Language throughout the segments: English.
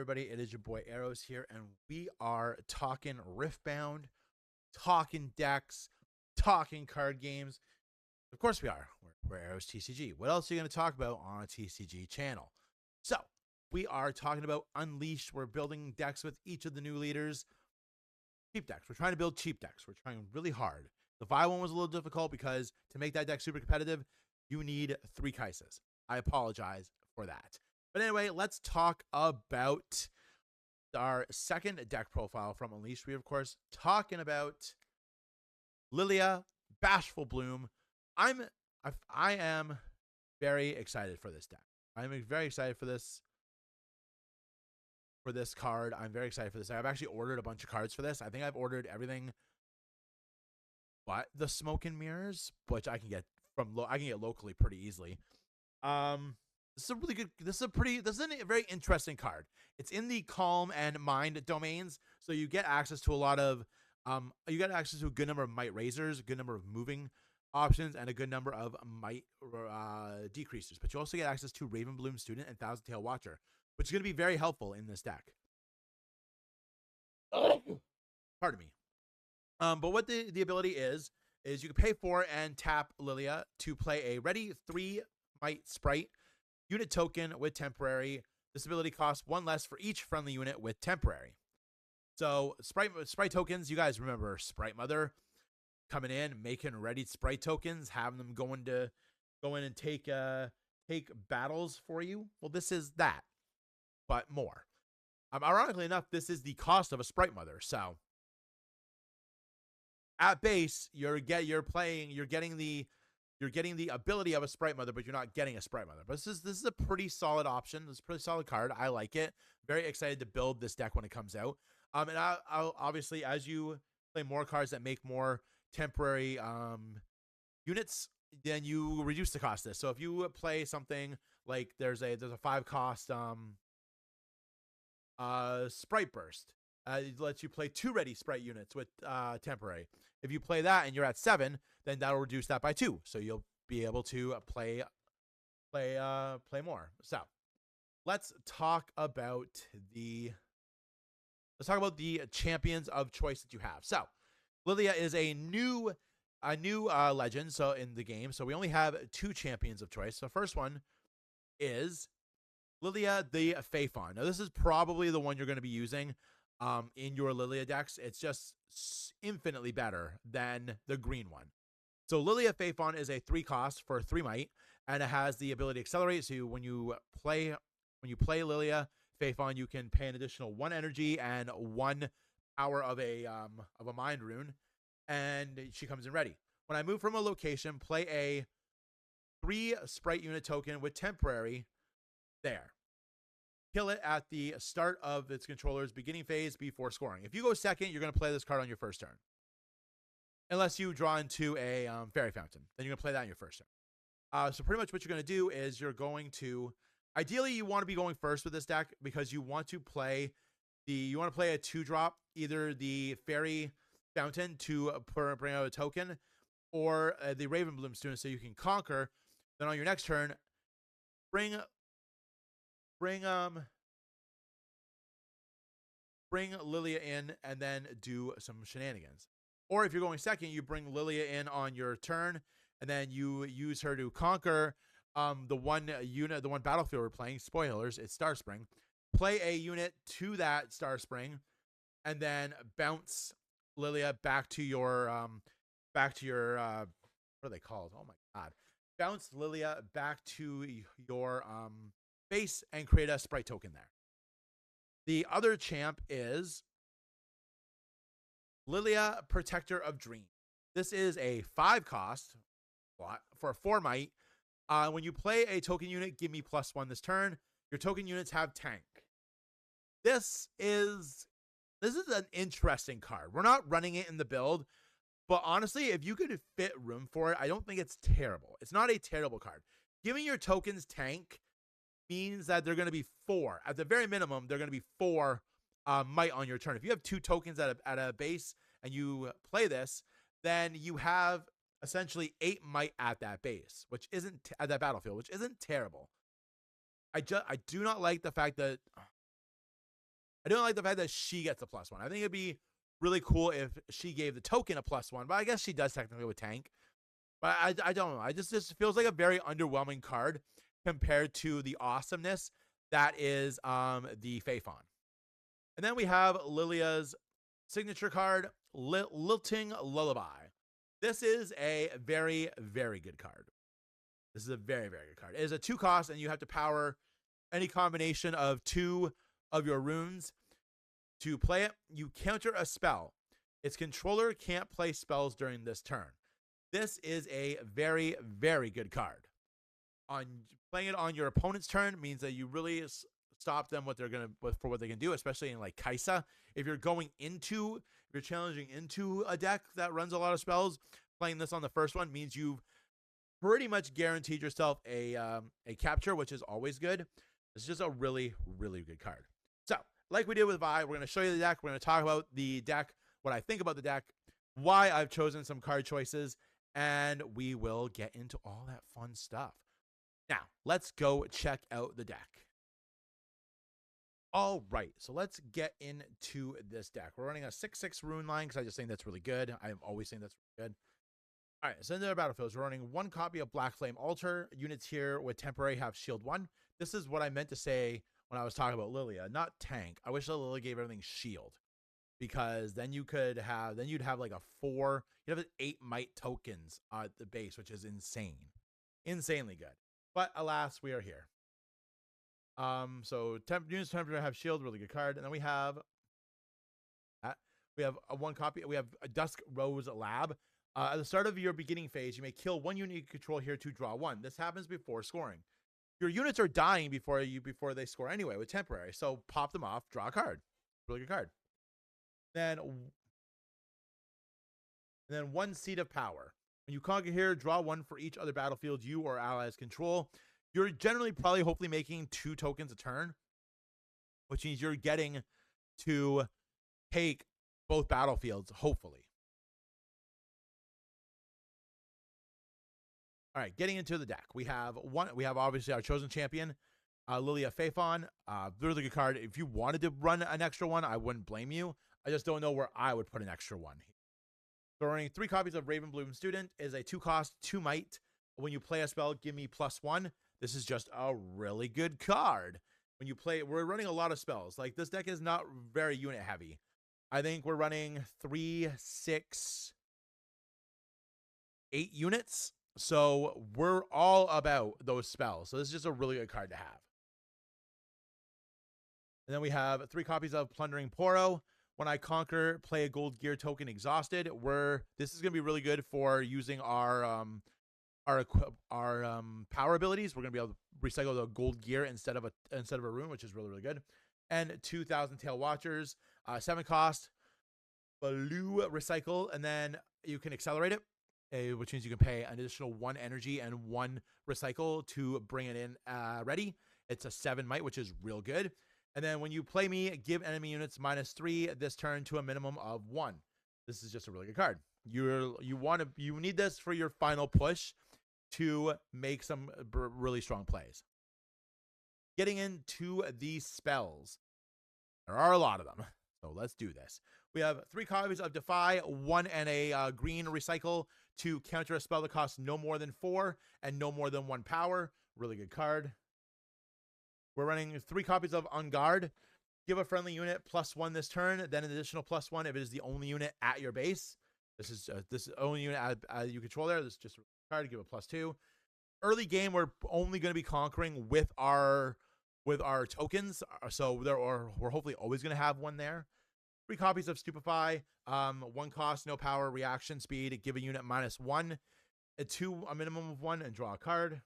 everybody? It is your boy Arrows here, and we are talking Riftbound, talking decks, talking card games. Of course, we are. We're Arrows TCG. What else are you going to talk about on a TCG channel? So, we are talking about Unleashed. We're building decks with each of the new leaders. Cheap decks. We're trying to build cheap decks. We're trying really hard. The Vi one was a little difficult because to make that deck super competitive, you need 3 Kaises. I apologize for that. But anyway, let's talk about our second deck profile from Unleashed. We, of course, talking about Lillia, Bashful Bloom. I am very excited for this deck. I'm very excited for this card. I'm very excited for this. I've actually ordered a bunch of cards for this. I think I've ordered everything but the Smoke and Mirrors, which I can get locally pretty easily. This is a really good. This is a very interesting card. It's in the Calm and Mind domains, so you get access to a lot of you get access to a good number of Might Raisers, a good number of moving options, and a good number of Might decreasers. But you also get access to Ravenbloom Student and Thousand Tail Watcher, which is going to be very helpful in this deck. Pardon me. But what the ability is you can pay 4 and tap Lillia to play a ready 3 Might Sprite unit token with temporary. This ability costs 1 less for each friendly unit with temporary. So Sprite tokens, you guys remember Sprite Mother coming in, making ready Sprite tokens, having them go in and take battles for you. Well, this is that, but more. Ironically enough, this is the cost of a Sprite Mother. So at base, you're getting the ability of a Sprite Mother, but you're not getting a Sprite Mother. But this is a pretty solid option. This is a pretty solid card. I like it. Very excited to build this deck when it comes out. And I'll obviously, as you play more cards that make more temporary units, then you reduce the cost of this. So if you play something like there's a 5 cost Sprite Burst. It lets you play 2 ready Sprite units with temporary. If you play that and you're at 7, then that'll reduce that by 2. So you'll be able to play more. So let's talk about the champions of choice that you have. So Lillia is a new legend. So in the game, so we only have 2 champions of choice. So first one is Lillia the Faithon. Now this is probably the one you're going to be using in your Lillia decks. It's just infinitely better than the green one. So Lillia Faithon is a 3 cost for 3 might, and it has the ability to accelerate. So when you play Lillia Faithon, you can pay an additional 1 energy and 1 power of a mind rune, and she comes in ready. When I move from a location, play a 3 Sprite unit token with temporary there. Kill it at the start of its controller's beginning phase before scoring. If you go second, you're going to play this card on your first turn. Unless you draw into a Fairy Fountain. Then you're going to play that on your first turn. So pretty much what you're going to do is you're going to... Ideally, you want to be going first with this deck because you want to play a 2-drop, either the Fairy Fountain to bring out a token, or the Ravenbloom Student so you can conquer. Then on your next turn, bring Lillia in and then do some shenanigans. Or if you're going second, you bring Lillia in on your turn and then you use her to conquer the one battlefield we're playing. Spoilers, it's Star Spring. Play a unit to that Star Spring and then bounce Lillia back to your what are they called? Oh my god. Bounce Lillia back to your base and create a Sprite token there. The other champ is Lillia, Protector of Dreams. This is a 5 cost for 4 might. When you play a token unit, give me +1 this turn. Your token units have tank. This is an interesting card. We're not running it in the build, but honestly, if you could fit room for it, I don't think it's terrible. It's not a terrible card. Giving your tokens tank means that they're going to be 4. At the very minimum, they're going to be 4 might on your turn. If you have 2 tokens at a base and you play this, then you have essentially 8 might at that base, which isn't at that battlefield, which isn't terrible. I do not like the fact that I don't like the fact that she gets a +1. I think it'd be really cool if she gave the token a +1, but I guess she does technically with tank. But I don't know. I just feels like a very underwhelming card compared to the awesomeness that is the Faefon. And then we have Lillia's signature card, Lilting Lullaby. This is a very, very good card. This is a very, very good card. It is a 2 cost, and you have to power any combination of 2 of your runes. To play it, you counter a spell. Its controller can't play spells during this turn. This is a very, very good card. On playing it on your opponent's turn means that you really stop them for what they can do, especially in like Kaisa. If you're challenging into a deck that runs a lot of spells, playing this on the first one means you've pretty much guaranteed yourself a capture, which is always good. It's just a really, really good card. So, like we did with Vi, we're going to show you the deck. We're going to talk about the deck, what I think about the deck, why I've chosen some card choices, and we will get into all that fun stuff. Now, let's go check out the deck. All right, so let's get into this deck. We're running a 6/6 rune line because I just think that's really good. I'm always saying that's really good. All right, so into the battlefields, we're running 1 copy of Black Flame Altar. Units here with temporary have shield 1. This is what I meant to say when I was talking about Lillia, not tank. I wish that Lillia gave everything shield, because then you'd have like a 4, you'd have 8 might tokens at the base, which is insanely good. But alas, we are here. So units temporary have shield, really good card, and then we have a 1 copy. We have a Dusk Rose Lab. At the start of your beginning phase, you may kill 1 unit you control here to draw 1. This happens before scoring. Your units are dying before they score anyway with temporary. So pop them off, draw a card. Really good card. Then 1 Seat of Power. When you conquer here, draw 1 for each other battlefield you or allies control. You're generally hopefully making 2 tokens a turn, which means you're getting to take both battlefields, hopefully. All right, getting into the deck. We have obviously our chosen champion, Lillia Faefon. Really good card. If you wanted to run an extra one, I wouldn't blame you. I just don't know where I would put an extra one. So running 3 copies of Ravenbloom Student is a 2 cost, 2 might. When you play a spell, give me +1. This is just a really good card. When you play, we're running a lot of spells. Like, this deck is not very unit heavy. I think we're running 3, 6, 8 units. So we're all about those spells. So this is just a really good card to have. And then we have 3 copies of Plundering Poro. When I conquer, play a gold gear token exhausted. This is going to be really good for using our power abilities. We're going to be able to recycle the gold gear instead of a rune, which is really, really good. And 2,000 Tail Watchers, 7 cost, blue recycle, and then you can accelerate it, which means you can pay an additional 1 energy and 1 recycle to bring it in ready. It's a 7 might, which is real good. And then when you play me, give enemy units -3 this turn to a minimum of 1. This is just a really good card. You need this for your final push to make some really strong plays. Getting into these spells, there are a lot of them, so let's do this. We have 3 copies of Defy, 1 and a green recycle to counter a spell that costs no more than 4 and no more than 1 power. Really good card. We're running 3 copies of On Guard. Give a friendly unit +1 this turn, then an additional +1 if it is the only unit at your base. This is the only unit you control there. This is just a card to give a +2. Early game, we're only going to be conquering with our tokens, so we're hopefully always going to have 1 there. 3 copies of Stupefy, 1 cost, no power, reaction speed. Give a unit -1, a minimum of 1, and draw a card.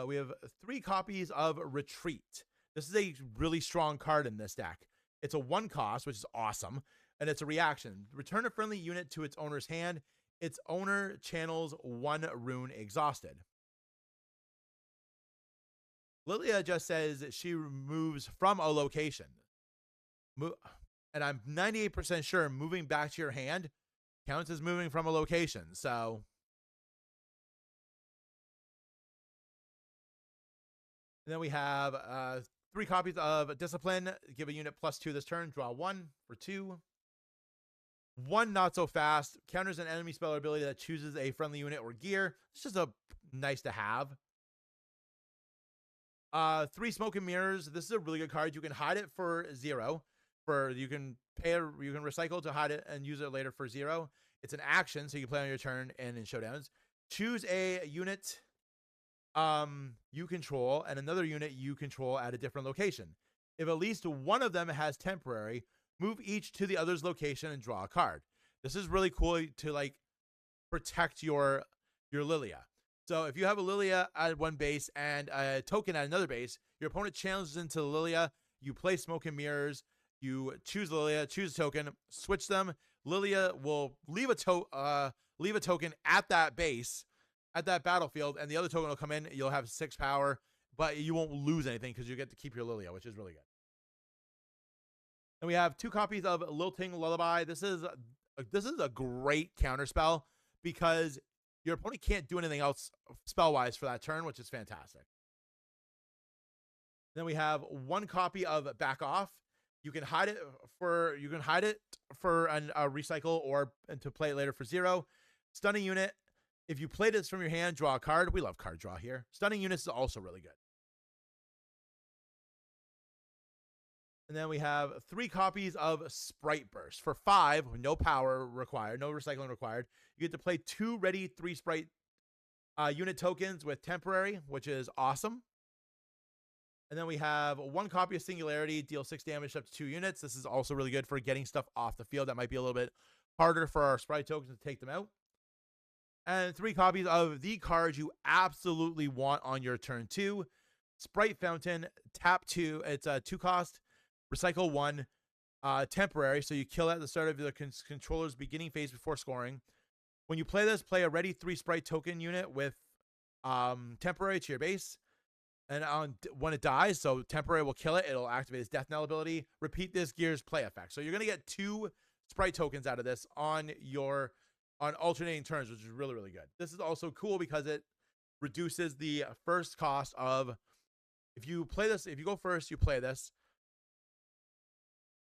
We have 3 copies of Retreat. This is a really strong card in this deck. It's a 1 cost, which is awesome, and it's a reaction. Return a friendly unit to its owner's hand. Its owner channels 1 rune exhausted. Lillia just says she moves from a location. And I'm 98% sure moving back to your hand counts as moving from a location. So and then we have 3 copies of Discipline. Give a unit +2 this turn. Draw 1 for 2. 1 not so fast. Counters an enemy spell or ability that chooses a friendly unit or gear. It's just a nice to have. 3 Smoke and Mirrors. This is a really good card. You can hide it for 0. You can recycle to hide it and use it later for 0. It's an action, so you can play on your turn and in showdowns. Choose a unit you control and another unit you control at a different location. If at least one of them has temporary, move each to the other's location and draw a card. This is really cool to like protect your Lillia. So if you have a Lillia at one base and a token at another base, your opponent challenges into Lillia, you play Smoke and Mirrors, you choose Lillia, choose a token, switch them. Lillia will leave a token at that base, at that battlefield, and the other token will come in. You'll have 6 power, but you won't lose anything because you get to keep your Lillia, which is really good. And we have 2 copies of Lilting Lullaby. This is a great counter spell because your opponent can't do anything else spell-wise for that turn, which is fantastic. Then we have 1 copy of Back Off. You can hide it for a recycle or to play it later for 0. Stunning unit. If you play this from your hand, draw a card. We love card draw here. Stunning units is also really good. And then we have 3 copies of Sprite Burst. For 5, no power required, no recycling required. You get to play 2 ready 3 Sprite unit tokens with temporary, which is awesome. And then we have 1 copy of Singularity, deal 6 damage up to 2 units. This is also really good for getting stuff off the field that might be a little bit harder for our Sprite tokens to take them out. And 3 copies of the cards you absolutely want on your turn 2. Sprite Fountain, tap 2. It's a 2 cost, recycle 1, temporary. So you kill at the start of the controller's beginning phase before scoring. When you play this, play a ready 3 Sprite token unit with temporary to your base. And when it dies, so temporary will kill it. It'll activate its death knell ability. Repeat this gear's play effect. So you're going to get 2 Sprite tokens out of this on alternating turns, which is really, really good. This is also cool because it reduces the first cost of, if you play this, if you go first, you play this,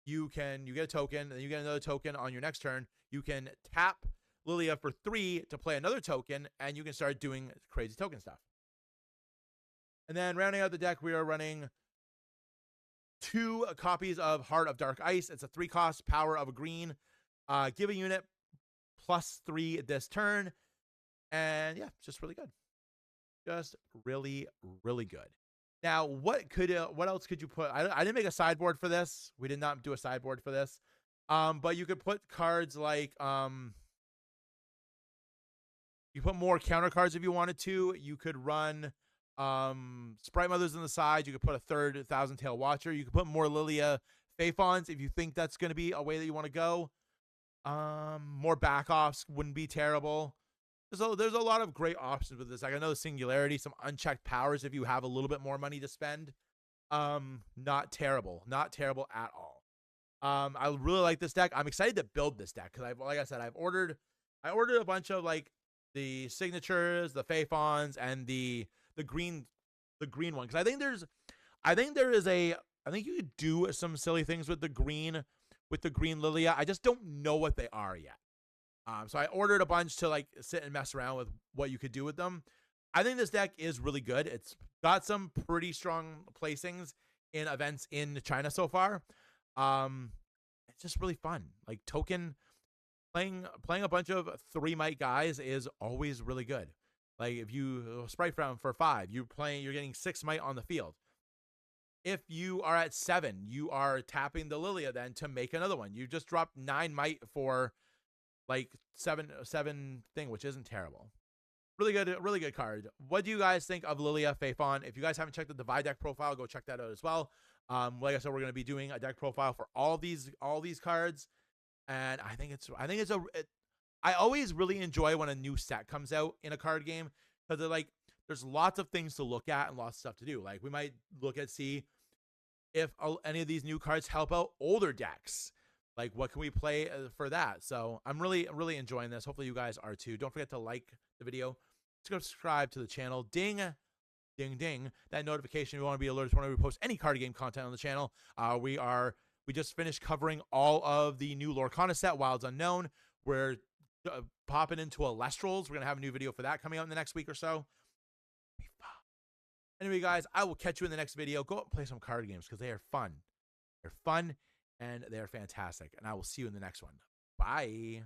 you get a token, and you get another token on your next turn. You can tap Lillia for 3 to play another token, and you can start doing crazy token stuff. And then rounding out the deck, we are running 2 copies of Heart of Dark Ice. It's a 3 cost, power of a green. Give a unit +3 this turn. And yeah, just really good. Just really, really good. Now, what else could you put? I didn't make a sideboard for this. We did not do a sideboard for this. But you could put cards like you put more counter cards if you wanted to. You could run Sprite Mothers on the side. You could put a 3rd Thousand Tail Watcher. You could put more Lillia Phaethons if you think that's going to be a way that you want to go. More back offs wouldn't be terrible. There's a lot of great options with this. Like I know the Singularity, some unchecked powers if you have a little bit more money to spend. Not terrible. Not terrible at all. I really like this deck. I'm excited to build this deck because like I said, I ordered a bunch of like the signatures, the Phaethons, and the green one. Because I think you could do some silly things with the green Lillia. I just don't know what they are yet. So I ordered a bunch to like sit and mess around with what you could do with them. I think this deck is really good. It's got some pretty strong placings in events in China so far. It's just really fun. Like playing a bunch of 3 might guys is always really good. Like if you Sprite round for 5, you're getting 6 might on the field. If you are at 7, you are tapping the Lillia then to make another one. You just dropped 9 might for like 7 thing, which isn't terrible. Really good card. What do you guys think of Lillia Phaethon? If you guys haven't checked the Divide deck profile, go check that out as well. Like I said, we're going to be doing a deck profile for all these cards, and I always really enjoy when a new set comes out in a card game because there's lots of things to look at and lots of stuff to do. Like we might look at see if any of these new cards help out older decks. Like what can we play for that? So I'm really enjoying this. Hopefully you guys are too. Don't forget to like the video, subscribe to the channel, ding ding ding, that notification. You want to be alerted whenever we post any card game content on the channel. We just finished covering all of the new Lorcana set, Wilds Unknown. We're popping into Alestrals. We're gonna have a new video for that coming out in the next week or so. Anyway, guys, I will catch you in the next video. Go out and play some card games because they are fun. They're fun and they're fantastic. And I will see you in the next one. Bye.